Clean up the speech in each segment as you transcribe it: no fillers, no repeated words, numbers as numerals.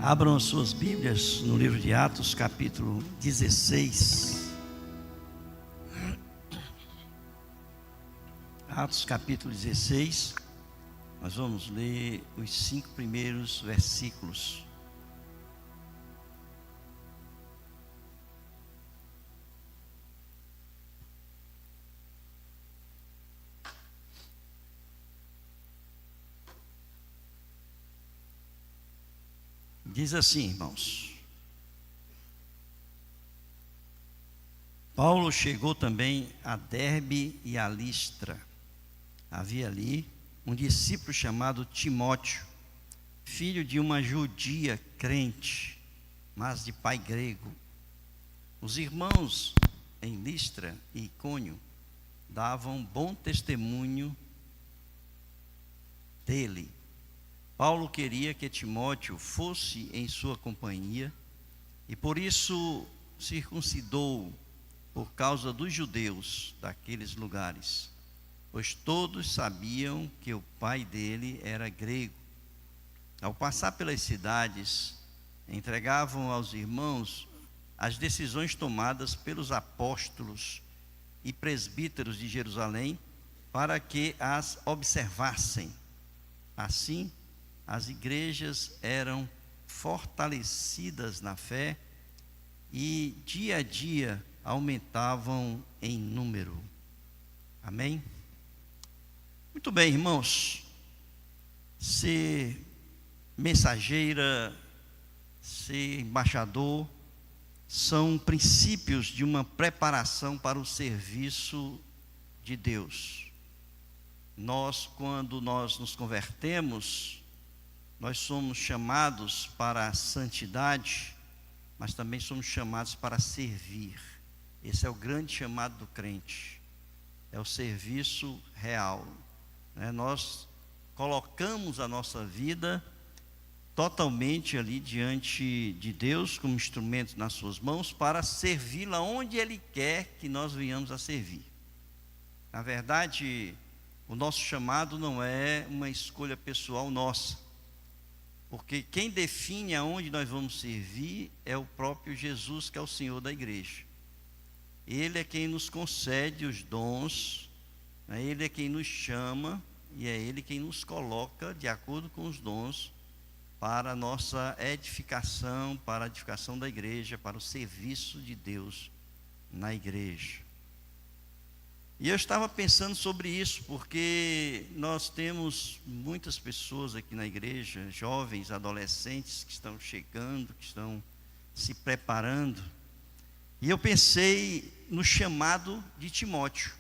Abram as suas Bíblias no livro de Atos, capítulo 16. Atos, capítulo 16. Nós vamos ler os 5 primeiros versículos. Diz assim, irmãos: Paulo chegou também a Derbe e a Listra. Havia ali um discípulo chamado Timóteo, filho de uma judia crente, mas de pai grego. Os irmãos em Listra e Icônio davam bom testemunho dele. Paulo queria que Timóteo fosse em sua companhia e por isso circuncidou por causa dos judeus daqueles lugares, pois todos sabiam que o pai dele era grego. Ao passar pelas cidades, entregavam aos irmãos as decisões tomadas pelos apóstolos e presbíteros de Jerusalém para que as observassem. Assim, as igrejas eram fortalecidas na fé e dia a dia aumentavam em número. Amém? Muito bem, irmãos. Ser mensageira, ser embaixador, são princípios de uma preparação para o serviço de Deus. Quando nós nos convertemos, nós somos chamados para a santidade, mas também somos chamados para servir. Esse é o grande chamado do crente, é o serviço real. Nós colocamos a nossa vida totalmente ali diante de Deus, como instrumento nas suas mãos, para servi-la onde Ele quer que nós venhamos a servir. Na verdade, o nosso chamado não é uma escolha pessoal nossa, porque quem define aonde nós vamos servir é o próprio Jesus, que é o Senhor da igreja. Ele é quem nos concede os dons, Ele é quem nos chama e é Ele quem nos coloca de acordo com os dons para a nossa edificação, para a edificação da igreja, para o serviço de Deus na igreja. E eu estava pensando sobre isso, porque nós temos muitas pessoas aqui na igreja, jovens, adolescentes, que estão chegando, que estão se preparando. E eu pensei no chamado de Timóteo.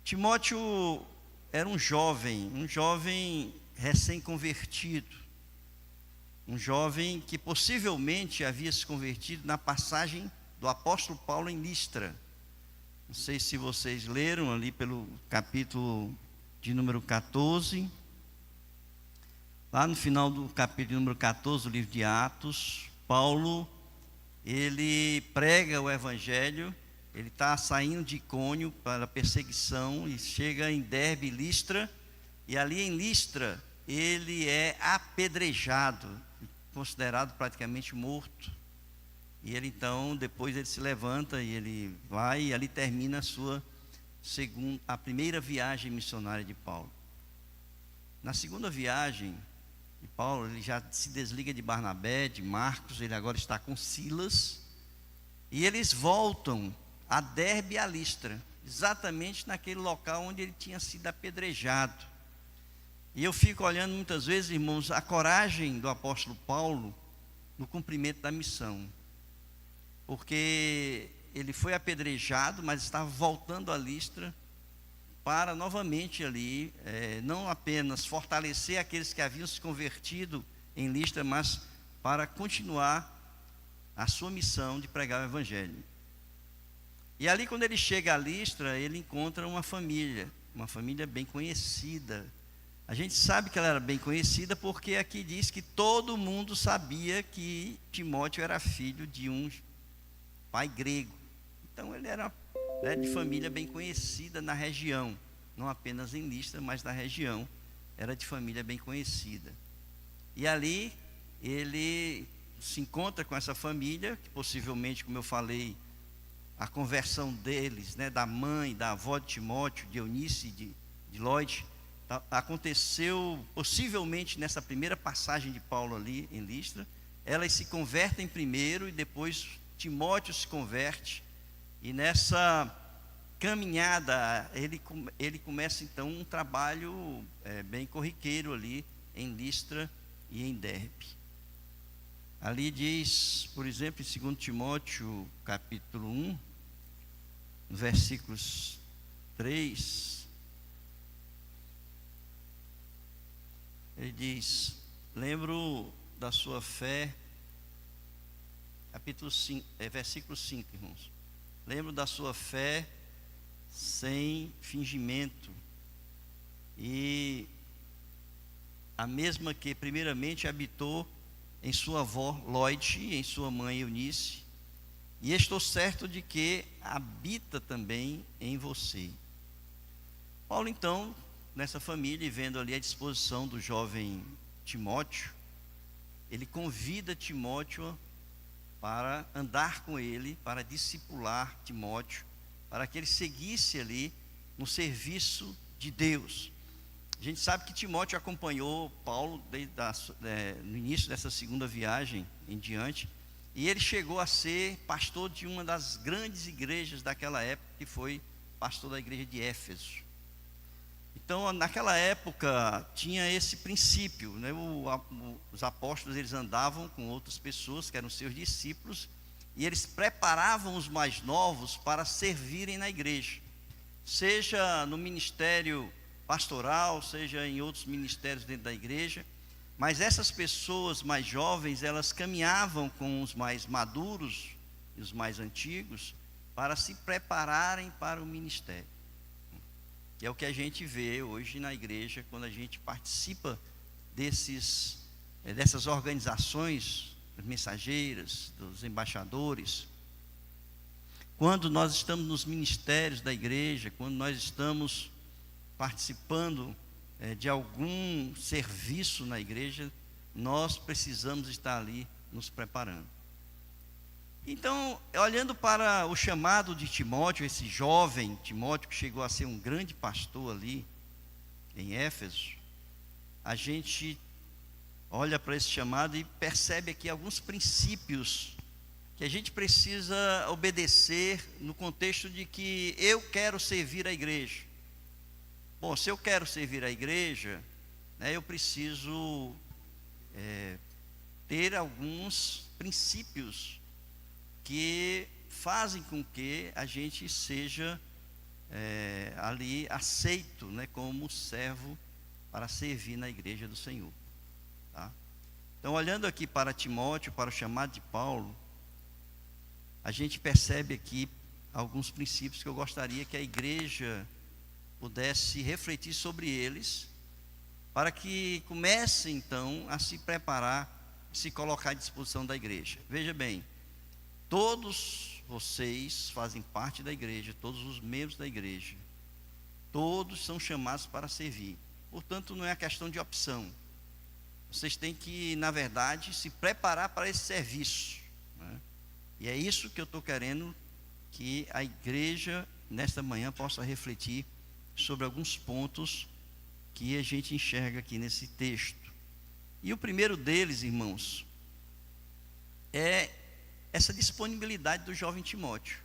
Timóteo era um jovem recém-convertido, um jovem que possivelmente havia se convertido na passagem do apóstolo Paulo em Listra. Não sei se vocês leram ali pelo capítulo de número 14. Lá no final do capítulo número 14 do livro de Atos, Paulo, ele prega o evangelho. Ele está saindo de Icônio para perseguição e chega em Derbe e Listra. E ali em Listra, ele é apedrejado, considerado praticamente morto. E ele então, depois ele se levanta e ele vai, e ali termina a primeira viagem missionária de Paulo. Na segunda viagem de Paulo, ele já se desliga de Barnabé, de Marcos, ele agora está com Silas, e eles voltam a Derbe e a Listra, exatamente naquele local onde ele tinha sido apedrejado. E eu fico olhando muitas vezes, irmãos, a coragem do apóstolo Paulo no cumprimento da missão. Porque ele foi apedrejado, mas estava voltando a Listra para novamente ali, não apenas fortalecer aqueles que haviam se convertido em Listra, mas para continuar a sua missão de pregar o evangelho. E ali, quando ele chega a Listra, ele encontra uma família bem conhecida. A gente sabe que ela era bem conhecida porque aqui diz que todo mundo sabia que Timóteo era filho de um pai grego. Então ele era de família bem conhecida na região, não apenas em Listra, mas na região, era de família bem conhecida. E ali ele se encontra com essa família, que possivelmente, como eu falei, a conversão deles, né, da mãe, da avó de Timóteo, de Eunice, de Lloyd, aconteceu possivelmente nessa primeira passagem de Paulo ali em Listra. Elas se convertem primeiro e depois Timóteo se converte, e nessa caminhada ele começa então um trabalho bem corriqueiro ali em Listra e em Derbe. Ali diz, por exemplo, em 2 Timóteo capítulo 1, versículos 3, ele diz: lembro da sua fé, capítulo 5, versículo 5, irmãos. Lembro da sua fé sem fingimento, e a mesma que primeiramente habitou em sua avó Lloyd e em sua mãe Eunice, e estou certo de que habita também em você. Paulo então, nessa família, e vendo ali a disposição do jovem Timóteo, ele convida Timóteo para andar com ele, para discipular Timóteo, para que ele seguisse ali no serviço de Deus. A gente sabe que Timóteo acompanhou Paulo no início dessa segunda viagem em diante, e ele chegou a ser pastor de uma das grandes igrejas daquela época, que foi pastor da igreja de Éfeso. Então, naquela época, tinha esse princípio, né? Os apóstolos, eles andavam com outras pessoas, que eram seus discípulos, e eles preparavam os mais novos para servirem na igreja, seja no ministério pastoral, seja em outros ministérios dentro da igreja. Mas essas pessoas mais jovens, elas caminhavam com os mais maduros e os mais antigos para se prepararem para o ministério. E é o que a gente vê hoje na igreja, quando a gente participa dessas organizações, das mensageiras, dos embaixadores. Quando nós estamos nos ministérios da igreja, quando nós estamos participando de algum serviço na igreja, nós precisamos estar ali nos preparando. Então, olhando para o chamado de Timóteo, esse jovem Timóteo que chegou a ser um grande pastor ali em Éfeso, a gente olha para esse chamado e percebe aqui alguns princípios que a gente precisa obedecer no contexto de que eu quero servir a igreja. Bom, se eu quero servir a igreja, né, eu preciso ter alguns princípios que fazem com que a gente seja ali aceito, né, como servo para servir na igreja do Senhor. Tá? Então, olhando aqui para Timóteo, para o chamado de Paulo, a gente percebe aqui alguns princípios que eu gostaria que a igreja pudesse refletir sobre eles, para que comece então a se preparar, se colocar à disposição da igreja. Veja bem, todos vocês fazem parte da igreja, todos os membros da igreja, todos são chamados para servir. Portanto, não é a questão de opção. Vocês têm que, na verdade, se preparar para esse serviço, né? E é isso que eu estou querendo que a igreja, nesta manhã, possa refletir sobre alguns pontos que a gente enxerga aqui nesse texto. E o primeiro deles, irmãos, é essa disponibilidade do jovem Timóteo.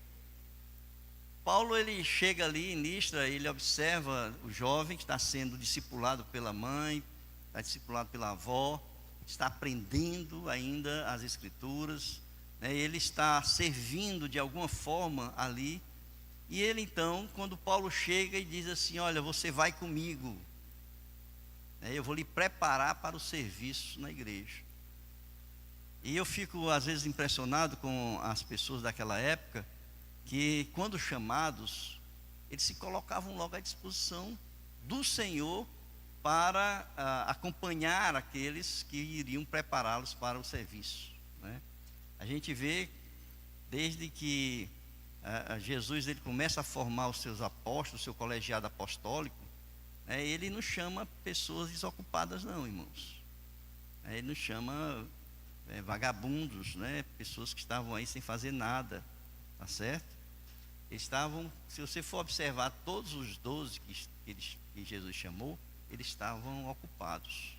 Paulo, ele chega ali em Listra, ele observa o jovem que está sendo discipulado pela mãe, está discipulado pela avó, está aprendendo ainda as escrituras, né? Ele está servindo de alguma forma ali. E ele então, quando Paulo chega e diz assim: olha, você vai comigo, eu vou lhe preparar para o serviço na igreja. E eu fico às vezes impressionado com as pessoas daquela época, que quando chamados, eles se colocavam logo à disposição do Senhor para acompanhar aqueles que iriam prepará-los para o serviço, né? A gente vê desde que Jesus, ele começa a formar os seus apóstolos, o seu colegiado apostólico, ele não chama pessoas desocupadas não, irmãos. Ele não chama vagabundos, né? Pessoas que estavam aí sem fazer nada, tá certo? Eles estavam, se você for observar todos os 12 que Jesus chamou, eles estavam ocupados.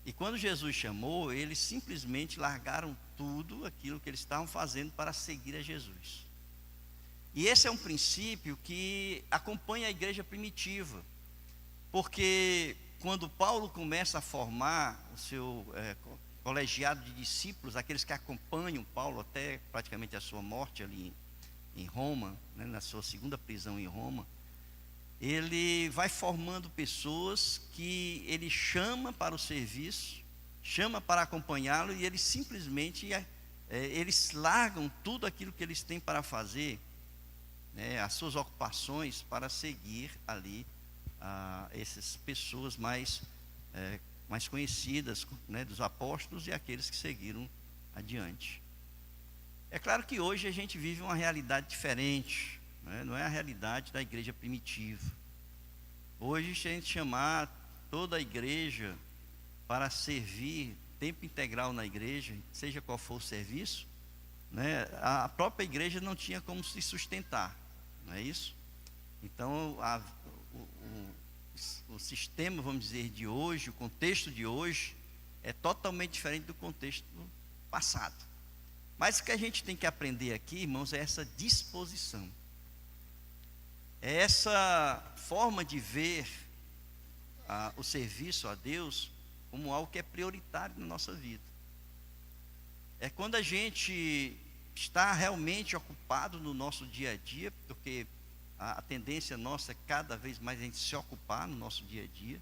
E quando Jesus chamou, eles simplesmente largaram tudo aquilo que eles estavam fazendo para seguir a Jesus. E esse é um princípio que acompanha a igreja primitiva, porque quando Paulo começa a formar o seu colegiado de discípulos, aqueles que acompanham Paulo até praticamente a sua morte ali em Roma, né, na sua segunda prisão em Roma, ele vai formando pessoas que ele chama para o serviço, chama para acompanhá-lo, e eles simplesmente eles largam tudo aquilo que eles têm para fazer, né, as suas ocupações, para seguir ali essas pessoas mais conhecidas, né, dos apóstolos e aqueles que seguiram adiante. É claro que hoje a gente vive uma realidade diferente, né? Não é a realidade da igreja primitiva. Hoje, se a gente chamar toda a igreja para servir tempo integral na igreja, seja qual for o serviço, né, a própria igreja não tinha como se sustentar, não é isso? Então, o sistema, vamos dizer, de hoje, o contexto de hoje, é totalmente diferente do contexto passado. Mas o que a gente tem que aprender aqui, irmãos, é essa disposição. É essa forma de ver o serviço a Deus como algo que é prioritário na nossa vida. É quando a gente está realmente ocupado no nosso dia a dia, porque a tendência nossa é cada vez mais a gente se ocupar no nosso dia a dia.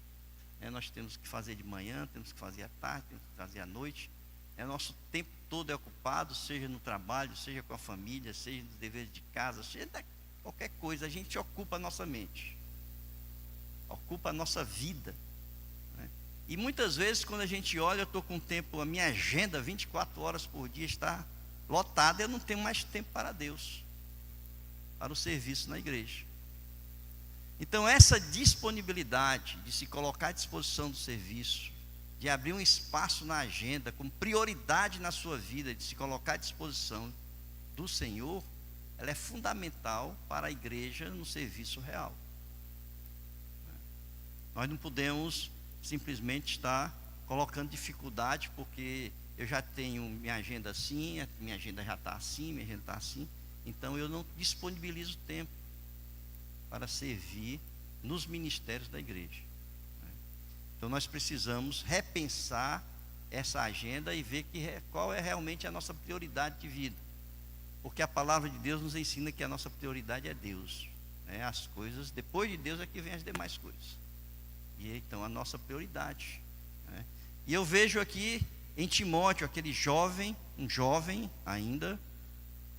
Nós temos que fazer de manhã, temos que fazer à tarde, temos que fazer à noite. Nosso tempo todo é ocupado, seja no trabalho, seja com a família, seja nos deveres de casa, seja qualquer coisa, a gente ocupa a nossa mente, ocupa a nossa vida, né? E muitas vezes quando a gente olha, eu estou com tempo, a minha agenda 24 horas por dia está lotada, eu não tenho mais tempo para Deus, para o serviço na igreja. Então essa disponibilidade de se colocar à disposição do serviço, de abrir um espaço na agenda como prioridade na sua vida, de se colocar à disposição do Senhor, ela é fundamental para a igreja no serviço real. Nós não podemos simplesmente estar colocando dificuldade, porque eu já tenho minha agenda assim, a minha agenda já está assim, minha agenda está assim, então eu não disponibilizo tempo para servir nos ministérios da igreja. Então nós precisamos repensar essa agenda e ver qual é realmente a nossa prioridade de vida. Porque a palavra de Deus nos ensina que a nossa prioridade é Deus, né? As coisas, depois de Deus é que vem as demais coisas. E então a nossa prioridade, né? E eu vejo aqui em Timóteo, aquele jovem, um jovem ainda,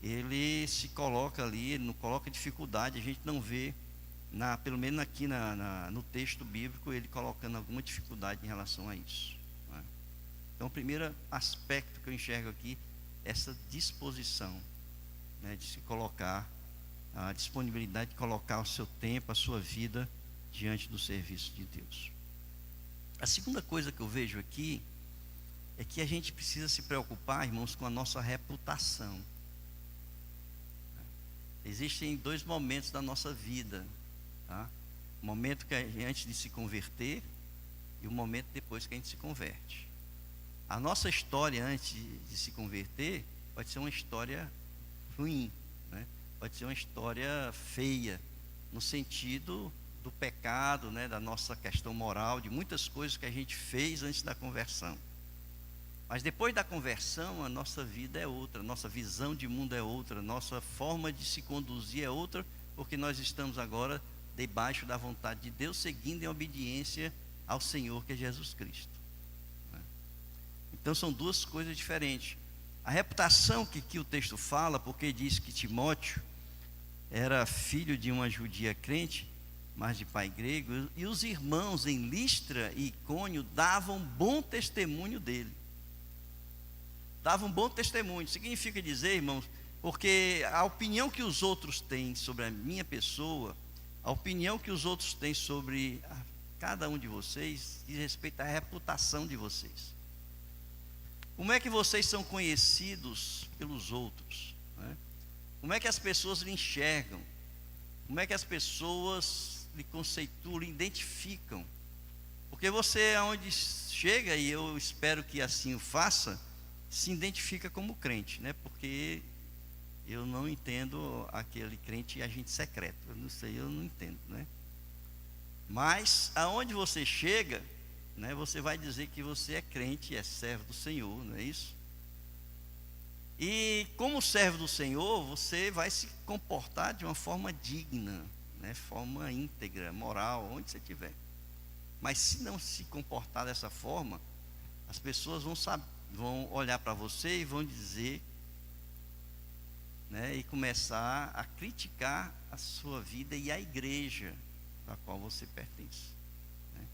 ele se coloca ali, ele não coloca dificuldade, a gente não vê, pelo menos aqui no texto bíblico, ele colocando alguma dificuldade em relação a isso, né? Então o primeiro aspecto que eu enxergo aqui é essa disposição, né, de se colocar, a disponibilidade de colocar o seu tempo, a sua vida diante do serviço de Deus. A segunda coisa que eu vejo aqui é que a gente precisa se preocupar, irmãos, com a nossa reputação. Existem 2 momentos da nossa vida, tá? O momento que antes de se converter e o momento depois que a gente se converte. A nossa história antes de se converter pode ser uma história ruim, né? Pode ser uma história feia, no sentido do pecado, né? Da nossa questão moral, de muitas coisas que a gente fez antes da conversão. Mas depois da conversão, a nossa vida é outra, a nossa visão de mundo é outra, a nossa forma de se conduzir é outra, porque nós estamos agora debaixo da vontade de Deus, seguindo em obediência ao Senhor, que é Jesus Cristo, né? Então são 2 coisas diferentes. A reputação que o texto fala, porque diz que Timóteo era filho de uma judia crente, mas de pai grego, e os irmãos em Listra e Icônio davam bom testemunho dele. Davam bom testemunho, significa dizer, irmãos, porque a opinião que os outros têm sobre a minha pessoa, a opinião que os outros têm sobre cada um de vocês, diz respeito à reputação de vocês. Como é que vocês são conhecidos pelos outros, né? Como é que as pessoas lhe enxergam? Como é que as pessoas lhe conceituam, lhe identificam? Porque você, aonde chega, e eu espero que assim o faça, se identifica como crente, né? Porque eu não entendo aquele crente agente secreto. Eu não sei, eu não entendo, né? Mas aonde você chega, né, você vai dizer que você é crente, é servo do Senhor, não é isso? E como servo do Senhor, você vai se comportar de uma forma digna, né, forma íntegra, moral, onde você estiver. Mas se não se comportar dessa forma, as pessoas vão olhar para você e vão dizer, né, e começar a criticar a sua vida e a igreja da qual você pertence, né?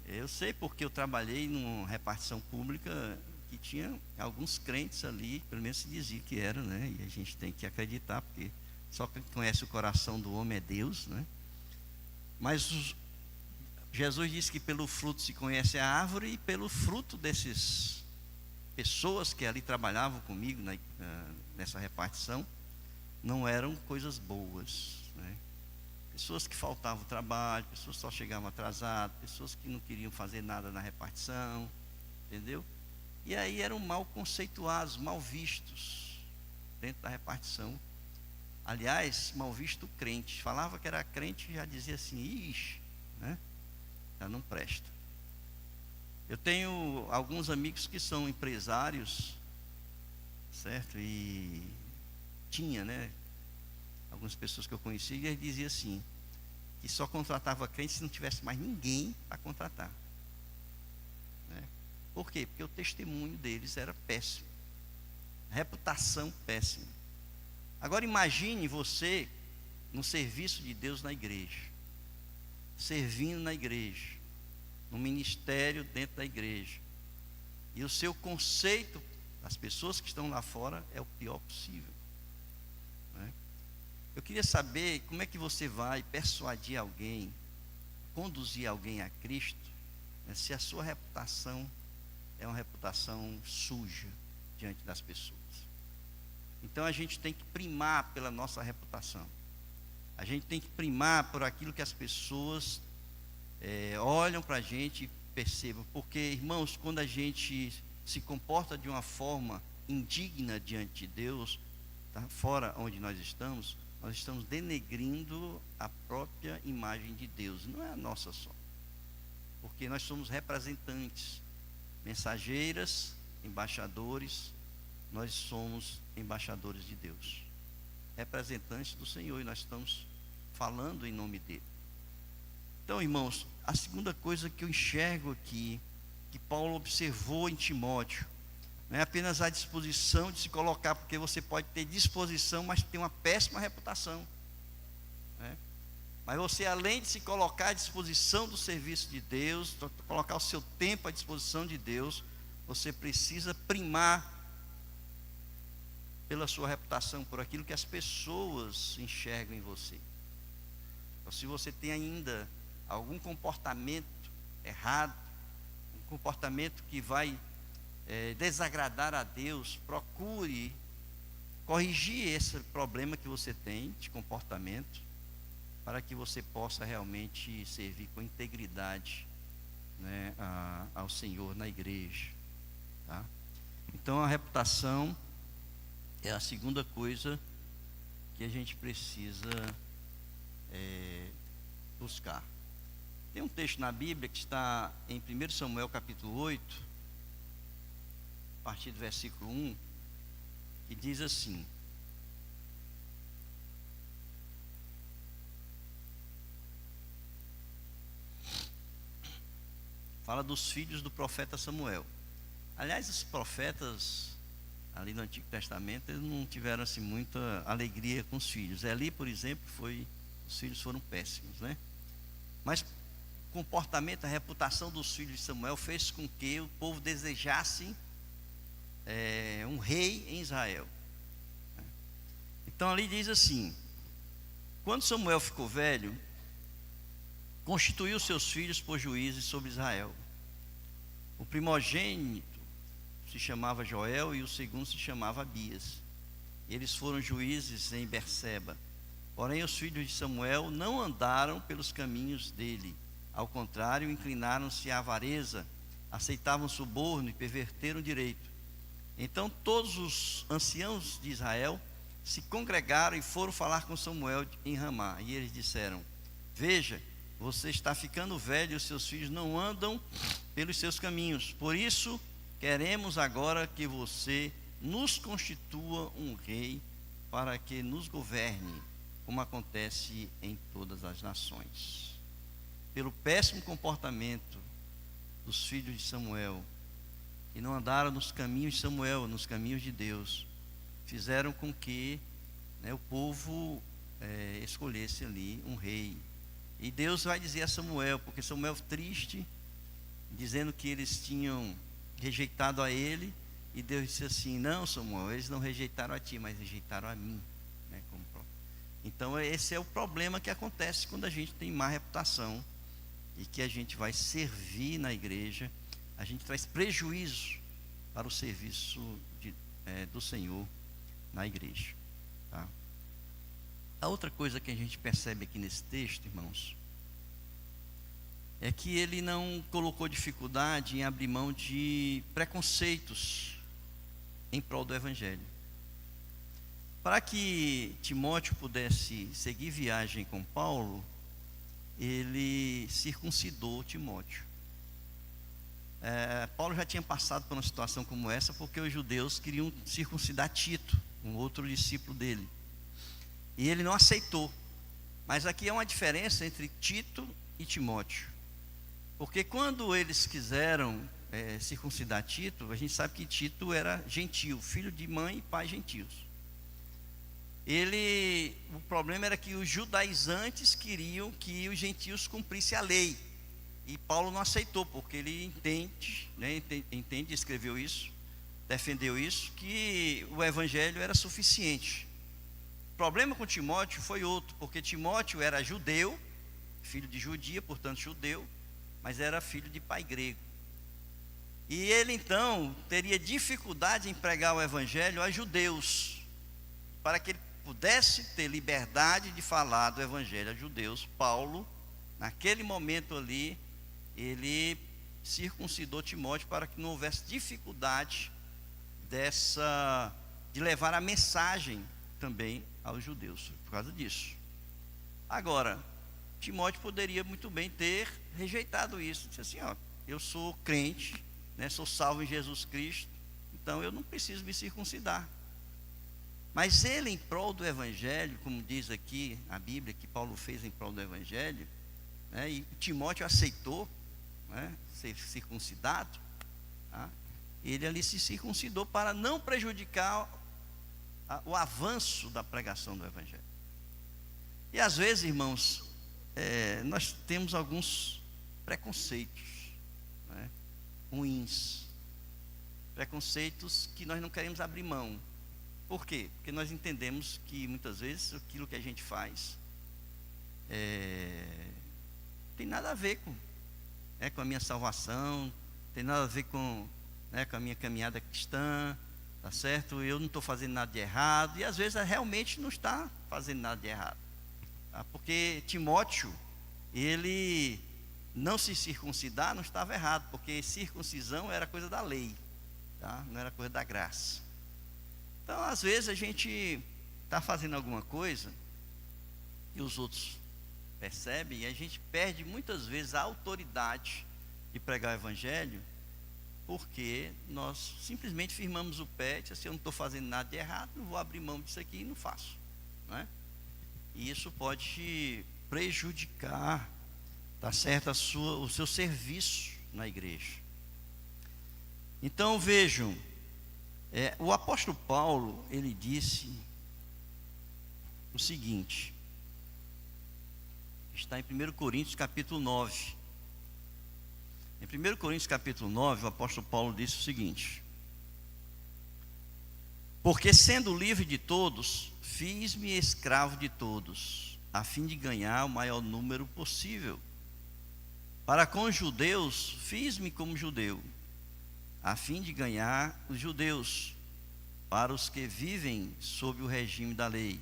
Eu sei porque eu trabalhei numa repartição pública que tinha alguns crentes ali, pelo menos se dizia que era, né? E a gente tem que acreditar, porque só quem conhece o coração do homem é Deus, né? Mas Jesus disse que pelo fruto se conhece a árvore, e pelo fruto dessas pessoas que ali trabalhavam comigo nessa repartição, não eram coisas boas, né? Pessoas que faltavam trabalho, pessoas que só chegavam atrasadas, pessoas que não queriam fazer nada na repartição, entendeu? E aí eram mal conceituados, mal vistos dentro da repartição. Aliás, mal visto crente. Falava que era crente e já dizia assim, ixi, né? Já não presta. Eu tenho alguns amigos que são empresários, certo? E tinha, né, algumas pessoas que eu conhecia, e eles diziam assim, que só contratava crente se não tivesse mais ninguém para contratar, né? Por quê? Porque o testemunho deles era péssimo, reputação péssima. Agora imagine você no serviço de Deus na igreja, servindo na igreja, no ministério dentro da igreja, e o seu conceito das pessoas que estão lá fora é o pior possível, né? Eu queria saber como é que você vai persuadir alguém, conduzir alguém a Cristo, né, se a sua reputação é uma reputação suja diante das pessoas. Então a gente tem que primar pela nossa reputação. A gente tem que primar por aquilo que as pessoas olham para a gente e percebam. Porque, irmãos, quando a gente se comporta de uma forma indigna diante de Deus, tá, fora onde nós estamos denegrindo a própria imagem de Deus. Não é a nossa só. Porque nós somos representantes, mensageiras, embaixadores. Nós somos embaixadores de Deus, representantes do Senhor, e nós estamos falando em nome dele. Então, irmãos, a segunda coisa que eu enxergo aqui, que Paulo observou em Timóteo, não é apenas a disposição de se colocar, porque você pode ter disposição, mas ter uma péssima reputação, né? Mas você, além de se colocar à disposição do serviço de Deus, colocar o seu tempo à disposição de Deus, você precisa primar pela sua reputação, por aquilo que as pessoas enxergam em você. Então, se você tem ainda algum comportamento errado, um comportamento que vai desagradar a Deus, procure corrigir esse problema que você tem de comportamento, para que você possa realmente servir com integridade, né, ao Senhor na igreja, tá? Então a reputação é a segunda coisa que a gente precisa buscar. Tem um texto na Bíblia que está em 1 Samuel capítulo 8, a partir do versículo 1, que diz assim: fala dos filhos do profeta Samuel. Aliás, os profetas ali no Antigo Testamento, eles não tiveram assim muita alegria com os filhos. Eli, por exemplo, os filhos foram péssimos, né? Mas o comportamento, a reputação dos filhos de Samuel fez com que o povo desejasse um rei em Israel. Então ali diz assim: quando Samuel ficou velho, constituiu seus filhos por juízes sobre Israel. O primogênito se chamava Joel e o segundo se chamava Abias. Eles foram juízes em Berseba. Porém, os filhos de Samuel não andaram pelos caminhos dele. Ao contrário, inclinaram-se à avareza, aceitavam suborno e perverteram o direito. Então todos os anciãos de Israel se congregaram e foram falar com Samuel em Ramá. E eles disseram: veja, você está ficando velho e os seus filhos não andam pelos seus caminhos. Por isso, queremos agora que você nos constitua um rei para que nos governe, como acontece em todas as nações. Pelo péssimo comportamento dos filhos de Samuel, que não andaram nos caminhos de Samuel, nos caminhos de Deus, fizeram com que o povo escolhesse ali um rei. E Deus vai dizer a Samuel, porque Samuel triste, dizendo que eles tinham rejeitado a ele, e Deus disse assim: não, Samuel, eles não rejeitaram a ti, mas rejeitaram a mim. Então esse é o problema que acontece quando a gente tem má reputação e que a gente vai servir na igreja, a gente traz prejuízo para o serviço do Senhor na igreja, tá? A outra coisa que a gente percebe aqui nesse texto, irmãos, é que ele não colocou dificuldade em abrir mão de preconceitos em prol do Evangelho. Para que Timóteo pudesse seguir viagem com Paulo, ele circuncidou Timóteo. Paulo já tinha passado por uma situação como essa, porque os judeus queriam circuncidar Tito, um outro discípulo dele, e ele não aceitou. Mas aqui é uma diferença entre Tito e Timóteo, porque quando eles quiseram circuncidar Tito, a gente sabe que Tito era gentio, filho de mãe e pai gentios. O problema era que os judaizantes queriam que os gentios cumprissem a lei, e Paulo não aceitou, porque ele entende, escreveu isso, defendeu isso, que o evangelho era suficiente. O problema com Timóteo foi outro, porque Timóteo era judeu, filho de judia, portanto judeu, mas era filho de pai grego, e ele então teria dificuldade em pregar o evangelho a judeus, para que ele pudesse ter liberdade de falar do evangelho a judeus. Paulo, naquele momento ali, ele circuncidou Timóteo para que não houvesse dificuldade de levar a mensagem também aos judeus, por causa disso. Agora, Timóteo poderia muito bem ter rejeitado isso, disse assim: eu sou crente, sou salvo em Jesus Cristo, então eu não preciso me circuncidar. Mas ele, em prol do evangelho, como diz aqui a Bíblia, que Paulo fez em prol do evangelho, e Timóteo aceitou ser circuncidado, tá? Ele ali se circuncidou para não prejudicar o avanço da pregação do evangelho. E às vezes, irmãos, nós temos alguns preconceitos ruins, preconceitos que nós não queremos abrir mão. Por quê? Porque nós entendemos que muitas vezes aquilo que a gente faz tem nada a ver com a minha salvação, tem nada a ver com a minha caminhada cristã, tá certo? Eu não estou fazendo nada de errado, e às vezes realmente não está fazendo nada de errado, tá? Porque Timóteo, ele não se circuncidar não estava errado, porque circuncisão era coisa da lei, tá? Não era coisa da graça. Então, às vezes a gente está fazendo alguma coisa e os outros percebem, e a gente perde muitas vezes a autoridade de pregar o evangelho, porque nós simplesmente firmamos o pé e dizemos assim: eu não estou fazendo nada de errado, não vou abrir mão disso aqui e não faço, E isso pode prejudicar, tá certo, o seu serviço na igreja. Então vejam, o apóstolo Paulo, ele disse o seguinte, está em 1 Coríntios capítulo 9. Em 1 Coríntios capítulo 9, o apóstolo Paulo disse o seguinte: porque sendo livre de todos, fiz-me escravo de todos, a fim de ganhar o maior número possível. Para com os judeus, fiz-me como judeu, a fim de ganhar os judeus, para os que vivem sob o regime da lei,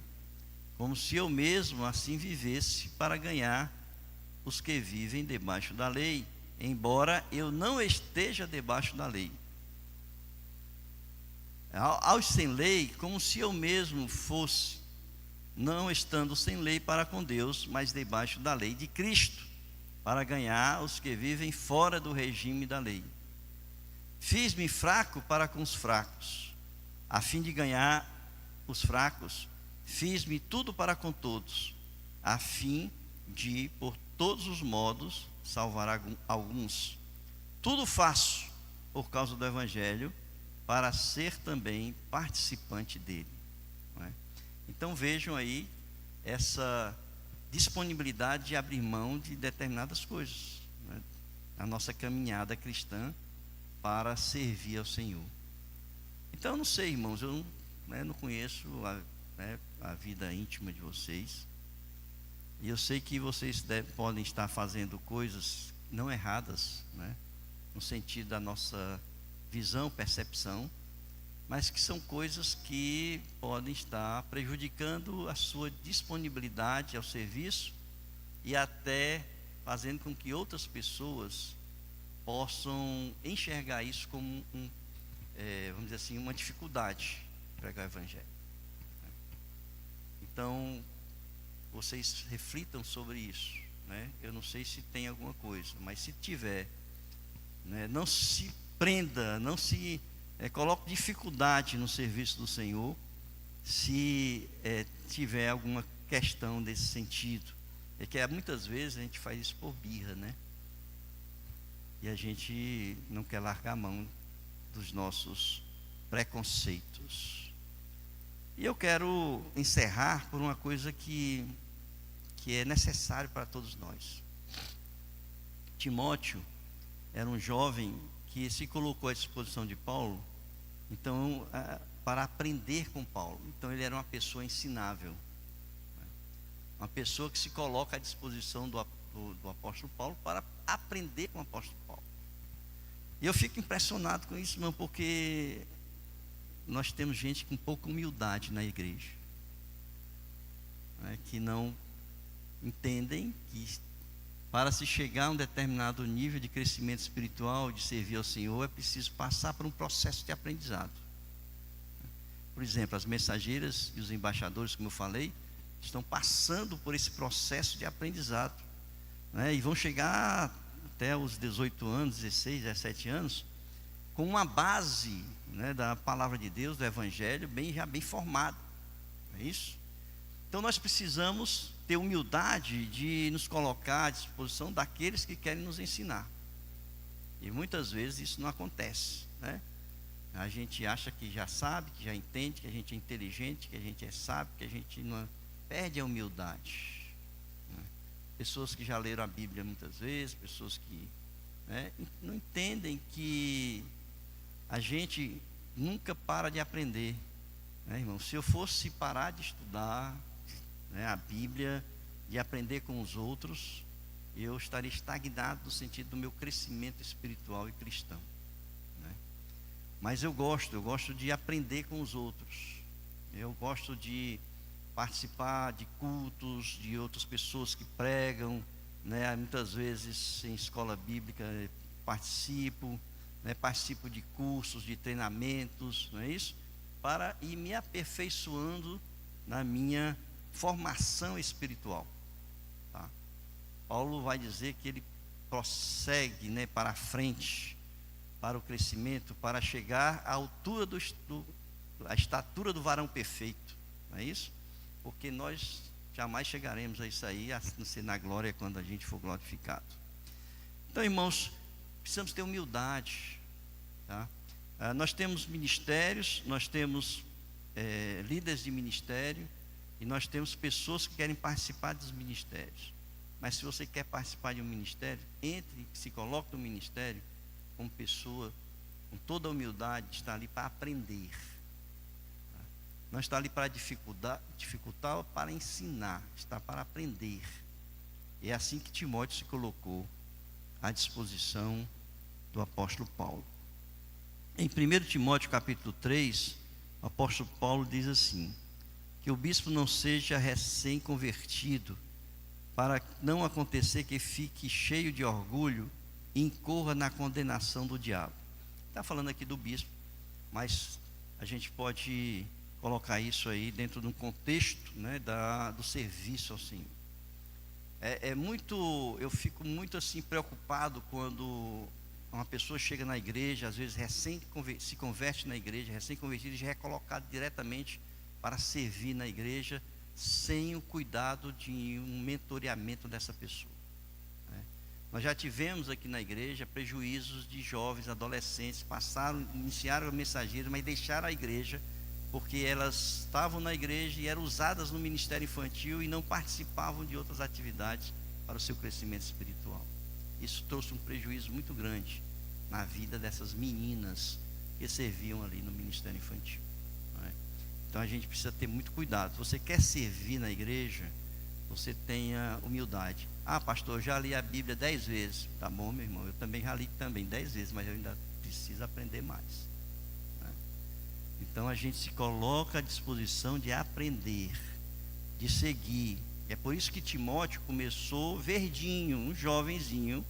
como se eu mesmo assim vivesse para ganhar os que vivem debaixo da lei, embora eu não esteja debaixo da lei. Aos sem lei, como se eu mesmo fosse, não estando sem lei para com Deus, mas debaixo da lei de Cristo, para ganhar os que vivem fora do regime da lei. Fiz-me fraco para com os fracos, a fim de ganhar os fracos. Fiz-me tudo para com todos, a fim de, por todos os modos, salvar alguns. Tudo faço por causa do Evangelho, para ser também participante dele. Não é? Então vejam aí essa disponibilidade de abrir mão de determinadas coisas, né? A nossa caminhada cristã para servir ao Senhor. Então eu não sei, irmãos, eu não conheço a vida íntima de vocês, e eu sei que vocês podem estar fazendo coisas não erradas, né? No sentido da nossa visão, percepção, mas que são coisas que podem estar prejudicando a sua disponibilidade ao serviço e até fazendo com que outras pessoas possam enxergar isso como vamos dizer assim, uma dificuldade de pregar o Evangelho. Então, vocês reflitam sobre isso, né? Eu não sei se tem alguma coisa, mas se tiver, né, não se prenda, não se coloque dificuldade no serviço do Senhor, se tiver alguma questão desse sentido. É que muitas vezes a gente faz isso por birra, né? E a gente não quer largar a mão dos nossos preconceitos. E eu quero encerrar por uma coisa que é necessário para todos nós. Timóteo era um jovem que se colocou à disposição de Paulo, então, para aprender com Paulo. Então ele era uma pessoa ensinável, uma pessoa que se coloca à disposição do apóstolo Paulo para aprender com o apóstolo Paulo. E eu fico impressionado com isso, irmão, porque nós temos gente com pouca humildade na igreja, né, que não entendem que para se chegar a um determinado nível de crescimento espiritual, de servir ao Senhor, é preciso passar por um processo de aprendizado. Por exemplo, as mensageiras e os embaixadores, como eu falei, estão passando por esse processo de aprendizado, né? E vão chegar até os 18 anos, 16, 17 anos, com uma base, né, da palavra de Deus, do Evangelho, já bem formada. Não é isso? Então nós precisamos ter humildade de nos colocar à disposição daqueles que querem nos ensinar. E muitas vezes isso não acontece, né? A gente acha que já sabe, que já entende, que a gente é inteligente, que a gente é sábio, que a gente não perde a humildade, né? Pessoas que já leram a Bíblia muitas vezes, pessoas que, né, não entendem que a gente nunca para de aprender, né, irmão? Se eu fosse parar de estudar, né, a Bíblia, de aprender com os outros, eu estaria estagnado no sentido do meu crescimento espiritual e cristão, né? Mas eu gosto de aprender com os outros. Eu gosto de participar de cultos de outras pessoas que pregam, né? Muitas vezes em escola bíblica participo, né? Participo de cursos, de treinamentos, não é isso? Para ir me aperfeiçoando na minha formação espiritual, tá? Paulo vai dizer que ele prossegue, né, para a frente, para o crescimento, para chegar à altura à estatura do varão perfeito, não é isso? Porque nós jamais chegaremos a isso aí, a não ser na glória quando a gente for glorificado. Então, irmãos, precisamos ter humildade, tá? Nós temos ministérios, nós temos líderes de ministério, e nós temos pessoas que querem participar dos ministérios. Mas se você quer participar de um ministério, se coloque no ministério como pessoa, com toda a humildade, está ali para aprender, tá? Não está ali para dificultar ou para ensinar, está para aprender. E é assim que Timóteo se colocou à disposição do apóstolo Paulo. Em 1 Timóteo capítulo 3, o apóstolo Paulo diz assim: que o bispo não seja recém-convertido, para não acontecer que fique cheio de orgulho e incorra na condenação do diabo. Está falando aqui do bispo, mas a gente pode colocar isso aí dentro de um contexto, né, do serviço ao Senhor. Eu fico muito assim preocupado quando uma pessoa chega na igreja, às vezes se converte na igreja, recém-convertido, e já é colocado diretamente para servir na igreja, sem o cuidado de um mentoreamento dessa pessoa, né? Nós já tivemos aqui na igreja prejuízos de jovens, adolescentes, iniciaram a mensageira, mas deixaram a igreja, porque elas estavam na igreja e eram usadas no ministério infantil e não participavam de outras atividades para o seu crescimento espiritual. Isso trouxe um prejuízo muito grande na vida dessas meninas que serviam ali no ministério infantil, não é? Então a gente precisa ter muito cuidado. Você quer servir na igreja, você tenha humildade. Ah, pastor, eu já li a Bíblia 10 vezes. Tá bom, meu irmão, eu também já li 10 vezes, mas eu ainda preciso aprender mais, né? Então a gente se coloca à disposição de aprender, de seguir. É por isso que Timóteo começou verdinho, um jovenzinho,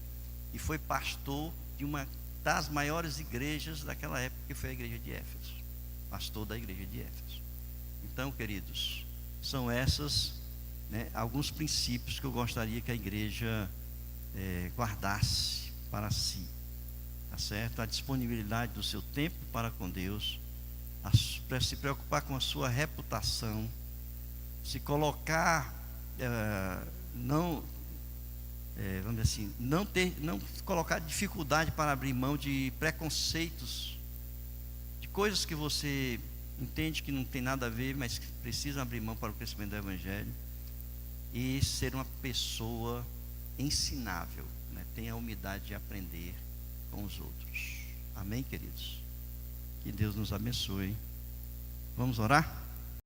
e foi pastor de uma das maiores igrejas daquela época, que foi a igreja de Éfeso. Pastor da igreja de Éfeso. Então, queridos, são essas, né, alguns princípios que eu gostaria que a igreja guardasse para si, tá certo? A disponibilidade do seu tempo para com Deus, para se preocupar com a sua reputação, se colocar, vamos dizer assim, não colocar dificuldade para abrir mão de preconceitos, de coisas que você entende que não tem nada a ver, mas que precisam abrir mão para o crescimento do Evangelho, e ser uma pessoa ensinável, né? Tenha a humildade de aprender com os outros. Amém, queridos? Que Deus nos abençoe. Vamos orar?